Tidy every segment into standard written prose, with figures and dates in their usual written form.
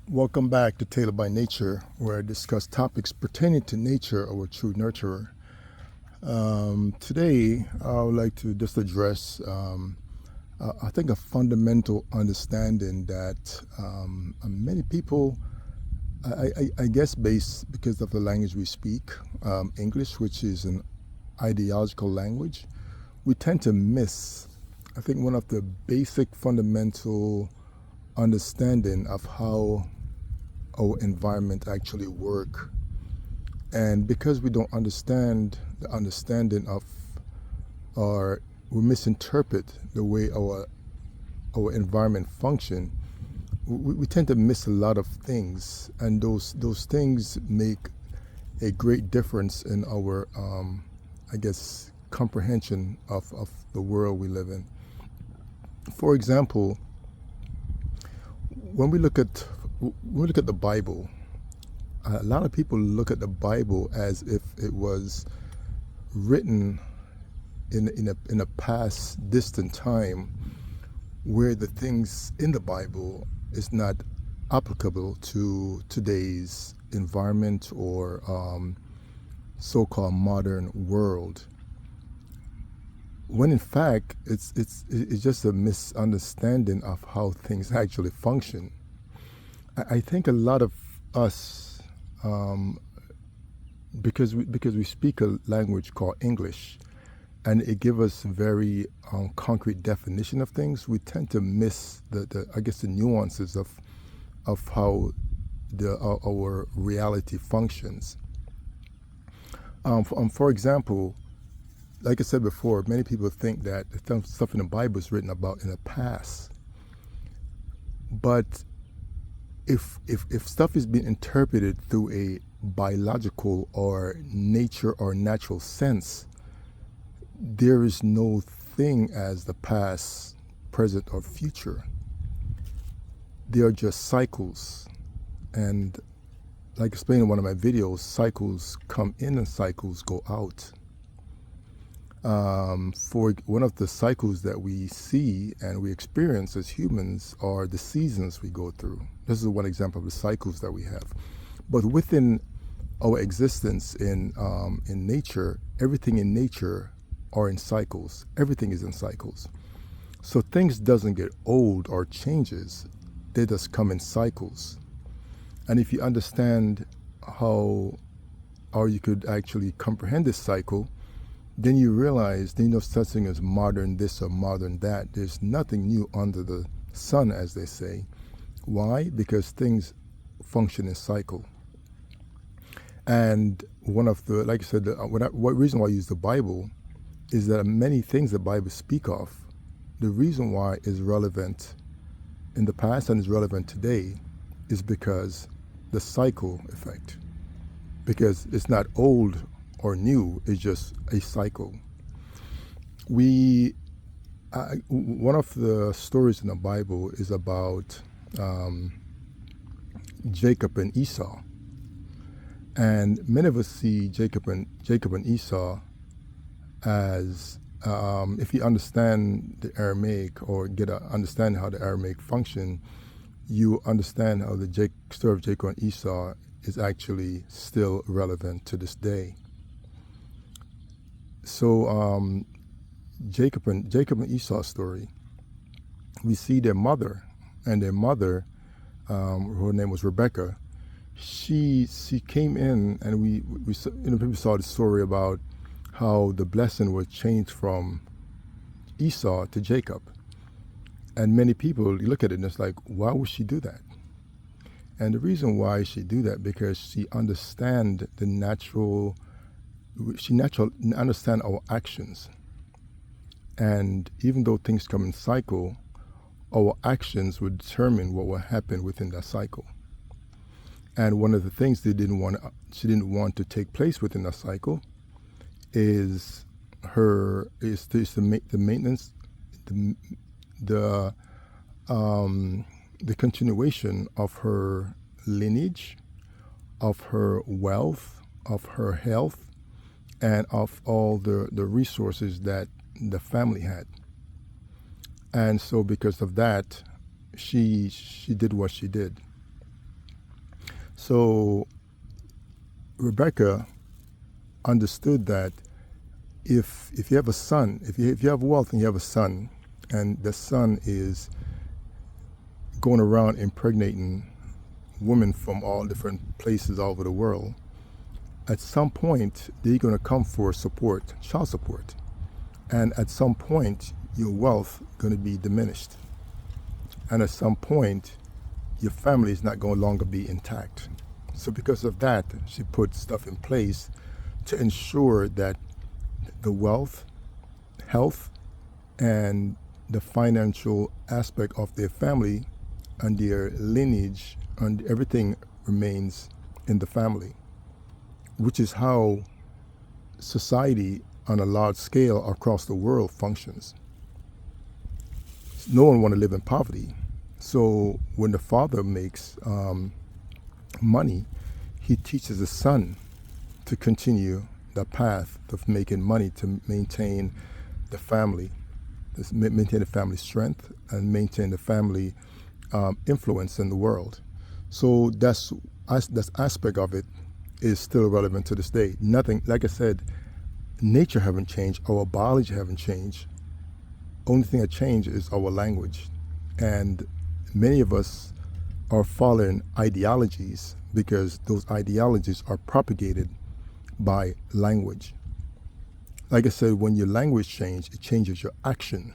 Welcome back to Tailored by Nature, where I discuss topics pertaining to nature, our true nurturer. Today, I would like to just address, I think, a fundamental understanding that many people, I guess, based because of the language we speak, English, which is an ideological language, we tend to miss, I think, one of the basic fundamental understanding of how our environment actually work. And because we don't understand the understanding of our, we misinterpret the way our environment function, we tend to miss a lot of things, and those things make a great difference in our, I guess, comprehension of the world we live in. For example, when we look at the Bible, a lot of people look at the Bible as if it was written in a past distant time, where the things in the Bible is not applicable to today's environment or so-called modern world. When in fact it's just a misunderstanding of how things actually function. I think a lot of us, because we speak a language called English, and it gives us very concrete definition of things, we tend to miss the I guess the nuances of how our reality functions. For example, like I said before, many people think that the stuff in the Bible is written about in the past, but if stuff is being interpreted through a biological or nature or natural sense, there is no thing as the past, present, or future. They are just cycles. And like I explained in one of my videos, cycles come in and cycles go out. For one of the cycles that we see and we experience as humans are the seasons we go through. This is one example of the cycles that we have. But within our existence in nature, everything in nature are in cycles. Everything is in cycles. So things doesn't get old or changes. They just come in cycles. And if you understand how or you could actually comprehend this cycle, then you realize there's no such thing as modern this or modern that. There's nothing new under the sun, as they say. Why? Because things function in cycle. And one of the, like I said, what reason why I use the Bible is that many things the Bible speak of, the reason why is relevant in the past and is relevant today is because the cycle effect. Because it's not old or new, it's just a cycle. One of the stories in the Bible is about Jacob and Esau, and many of us see Jacob and Esau as, if you understand the Aramaic or get a understand how the Aramaic function, you understand how the story of Jacob and Esau is actually still relevant to this day. So Jacob and Esau's story, we see their mother, and their mother, her name was Rebecca. She came in, and we people saw the story about how the blessing was changed from Esau to Jacob. And many people look at it and it's like, why would she do that? And the reason why she do that, because she understand understand our actions. And even though things come in cycle, our actions would determine what will happen within that cycle. And one of the things she didn't want to take place within that cycle is the maintenance, the continuation of her lineage, of her wealth, of her health, and of all the resources that the family had. And so because of that, she did what she did. So Rebecca understood that if you have a son, if you have wealth and you have a son, and the son is going around impregnating women from all different places all over the world, at some point they're going to come for support, child support, and at some point your wealth going to be diminished, and at some point your family is not going to longer be intact. So because of that, she put stuff in place to ensure that the wealth, health, and the financial aspect of their family and their lineage and everything remains in the family, which is how society on a large scale across the world functions. No one want to live in poverty. So when the father makes money, he teaches the son to continue the path of making money to maintain the family, maintain the family strength, and maintain the family influence in the world. So that aspect of it is still relevant to this day. Nothing, like I said, nature haven't changed, our biology haven't changed. Only thing that changed is our language. And many of us are following ideologies because those ideologies are propagated by language. Like I said, when your language changes, it changes your action,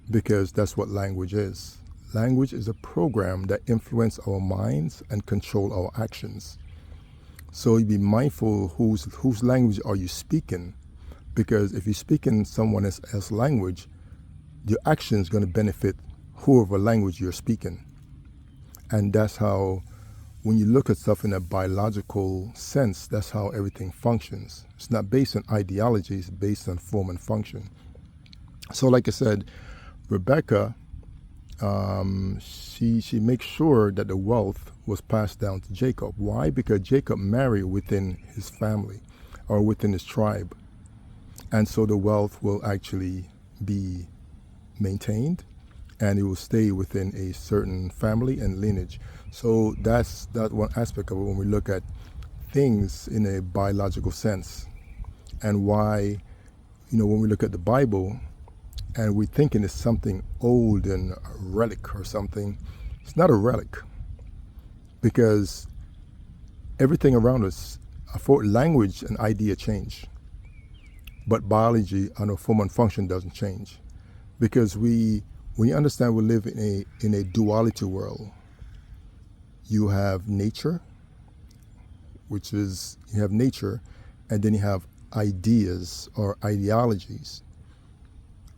because that's what language is. Language is a program that influences our minds and control our actions. So you be mindful whose language are you speaking, because if you speak in someone else's language, your action is going to benefit whoever language you're speaking. And that's how, when you look at stuff in a biological sense, that's how everything functions. It's not based on ideology, it's based on form and function. So like I said, Rebecca, she makes sure that the wealth was passed down to Jacob. Why? Because Jacob married within his family or within his tribe. And so the wealth will actually be maintained and it will stay within a certain family and lineage. So that's one aspect of it when we look at things in a biological sense. And why, when we look at the Bible and we're thinking it's something old and a relic or something, it's not a relic, because everything around us, for language and idea change, but biology and our form and function doesn't change. Because when you understand we live in a duality world, you have nature, which is, you have nature, and then you have ideas or ideologies.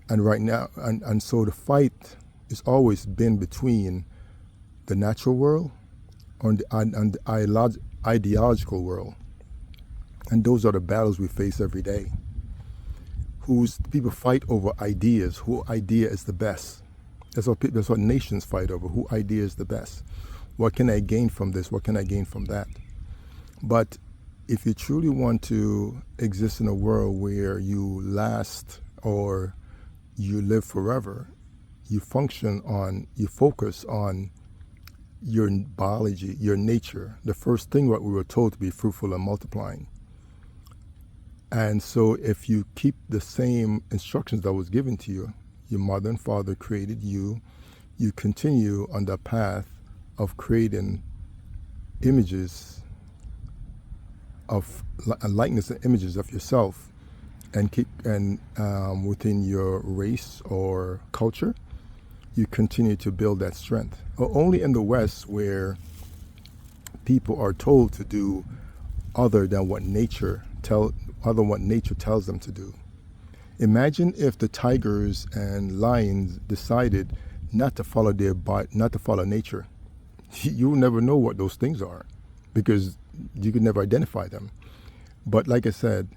And right now, and so the fight has always been between the natural world and the ideological world. And those are the battles we face every day. People fight over ideas, who idea is the best. That's what nations fight over, who idea is the best. What can I gain from this? What can I gain from that? But if you truly want to exist in a world where you last or you live forever, you focus on your biology, your nature. The first thing what we were told to be fruitful and multiplying. And so if you keep the same instructions that was given to you, your mother and father created you, you continue on the path of creating images of likeness and images of yourself, and within your race or culture, you continue to build that strength. Only in the West, where people are told to do other than what nature tells them to do. Imagine if the tigers and lions decided not to follow nature. You will never know what those things are, because you could never identify them. But like I said,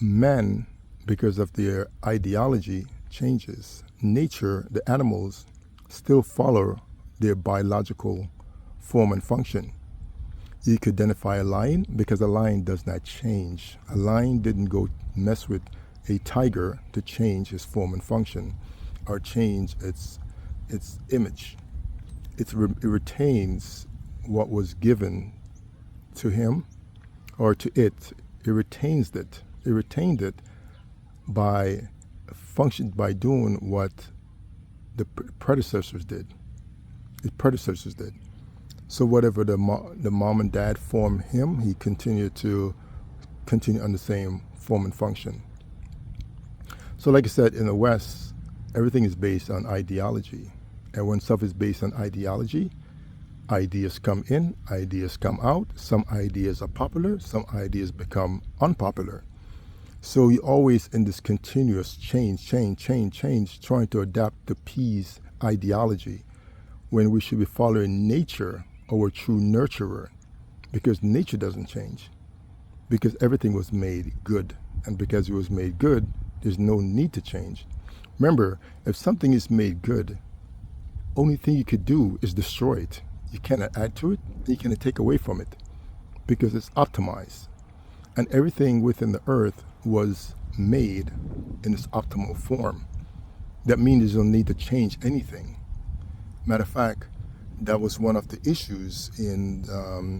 men, because of their ideology changes, nature, the animals still follow their biological form and function. You could identify a lion because a lion does not change. A lion didn't go mess with a tiger to change his form and function or change its image. It retains what was given to him or to it. It retains it. It retained it by by doing what the predecessors did. His predecessors did. So whatever the mom and dad formed him, he continued on the same form and function. So like I said, in the West, everything is based on ideology. And when stuff is based on ideology, ideas come in, ideas come out. Some ideas are popular, some ideas become unpopular. So you're always in this continuous change, trying to adapt to appease ideology when we should be following nature, our true nurturer, because nature doesn't change, because everything was made good. And because it was made good, there's no need to change. Remember, if something is made good, only thing you could do is destroy it. You cannot add to it, you cannot take away from it, because it's optimized. And everything within the earth was made in its optimal form. That means there's no need to change anything. Matter of fact, that was one of the issues in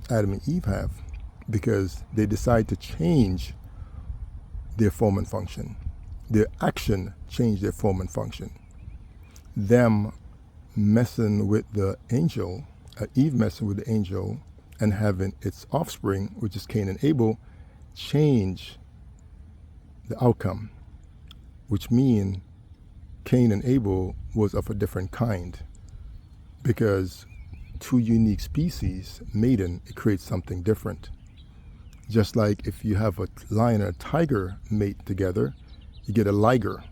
Adam and Eve have, because they decided to change their form and function. Their action changed their form and function. Them messing with the angel, Eve messing with the angel and having its offspring, which is Cain and Abel, change the outcome, which means Cain and Abel was of a different kind, because two unique species mating, it creates something different. Just like if you have a lion and a tiger mate together, you get a liger,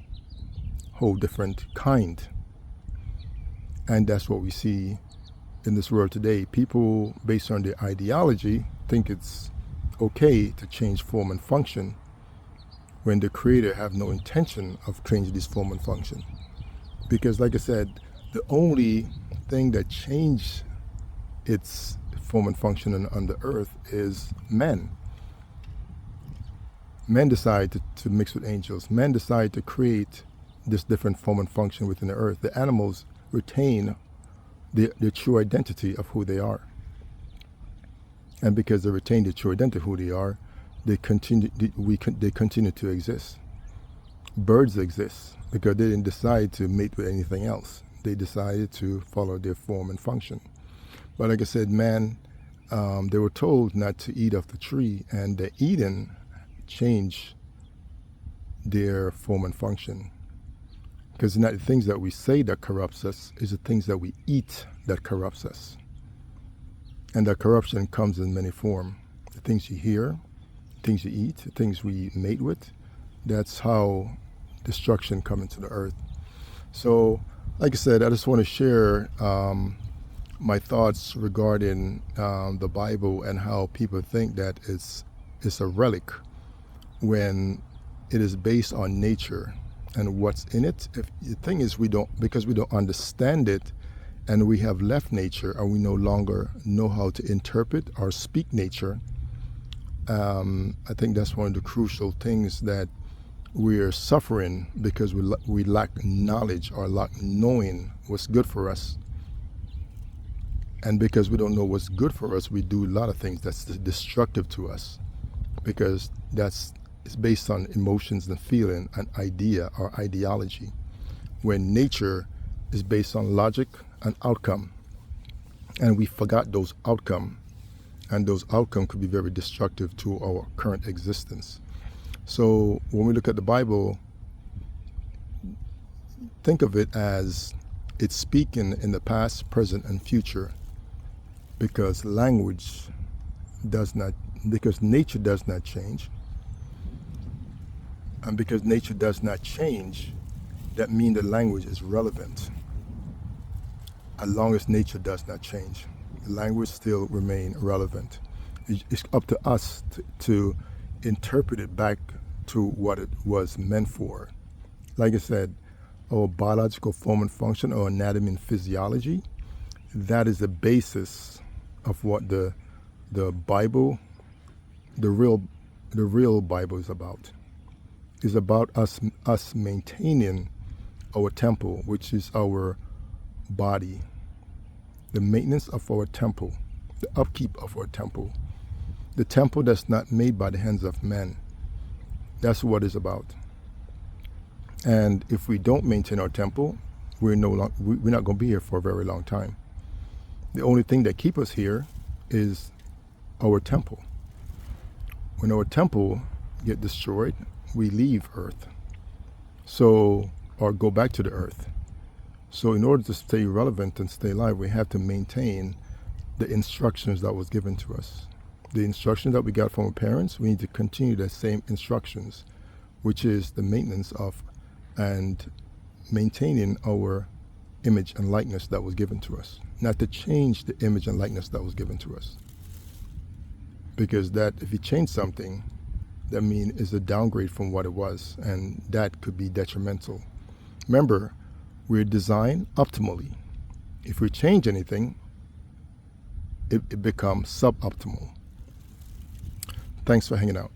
whole different kind. And that's what we see in this world today. People, based on their ideology, think it's okay to change form and function when the creator have no intention of changing this form and function. Because like I said, the only thing that changed its form and function on the earth is men. Men decide to mix with angels. Men decide to create this different form and function within the earth. The animals retain their true identity of who they are. And because they retain their true identity of who they are, they continue to exist. Birds exist because they didn't decide to mate with anything else. They decided to follow their form and function. But like I said, man, they were told not to eat of the tree, and the eating changed their form and function. Because it's not the things that we say that corrupts us, it's the things that we eat that corrupts us. And that corruption comes in many forms. The things you hear, the things you eat, the things we mate with, that's how destruction comes into the earth. So, like I said, I just want to share my thoughts regarding the Bible and how people think that it's a relic when it is based on nature and what's in it. If the thing is, because we don't understand it, and we have left nature, and we no longer know how to interpret or speak nature. I think that's one of the crucial things that we're suffering, because we lack knowledge or lack knowing what's good for us. And because we don't know what's good for us, we do a lot of things that's destructive to us, because it's based on emotions and feeling, an idea or ideology, when nature is based on logic and outcome. And we forgot those outcomes, and those outcomes could be very destructive to our current existence. So when we look at the Bible, think of it as it's speaking in the past, present, and future, because because nature does not change. And because nature does not change, that means the language is relevant. As long as nature does not change, the language still remain relevant. It's up to us to interpret it back to what it was meant for. Like I said, our biological form and function, or anatomy and physiology, that is the basis of what the Bible, the real Bible is about. It's about us maintaining our temple, which is our body. The maintenance of our temple, the upkeep of our temple. The temple that's not made by the hands of men. That's what it's about. And if we don't maintain our temple, we're not going to be here for a very long time. The only thing that keeps us here is our temple. When our temple get destroyed, we leave earth. So, or go back to the earth. So in order to stay relevant and stay alive, we have to maintain the instructions that was given to us. The instructions that we got from our parents, we need to continue the same instructions, which is the maintenance of and maintaining our image and likeness that was given to us. Not to change the image and likeness that was given to us. Because that, if you change something, that means is a downgrade from what it was, and that could be detrimental. Remember, we're designed optimally. If we change anything, it becomes suboptimal. Thanks for hanging out.